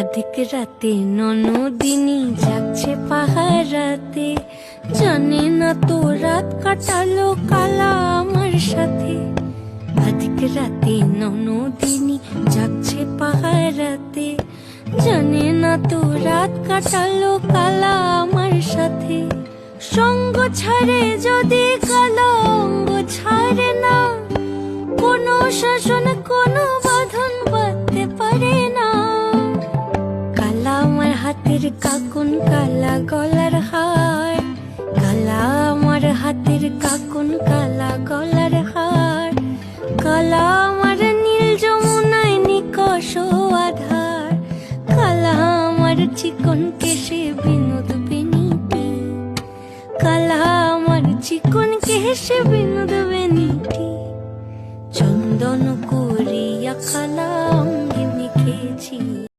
অধিক রাতে ননদিনী যাচ্ছে পাহারাতে, জানে না তো রাত কাটালো কালা আমার সাথে। অধিক রাতে ননদিনী যাচ্ছে পাহারাতে, জানে না তো রাত কাটালো কালা আমার সাথে। সঙ্গ ছাড়ে যদি কালো অঙ্গ ছাড়ে না, কোনো শাসন কোনো বাঁধন বাঁধতে পারে না। কালা আমার হাতের কাকুন কালা গলার হার, কালা আমার হাতের কাকুন কালা গলার হার, কালা আমার নীল যমুনায় নিকষ আধার, কালা আমার চিকন কেশে বিনোদ বেনিটি, কালা আমার চিকন কেশে বিনোদ বেনিটি।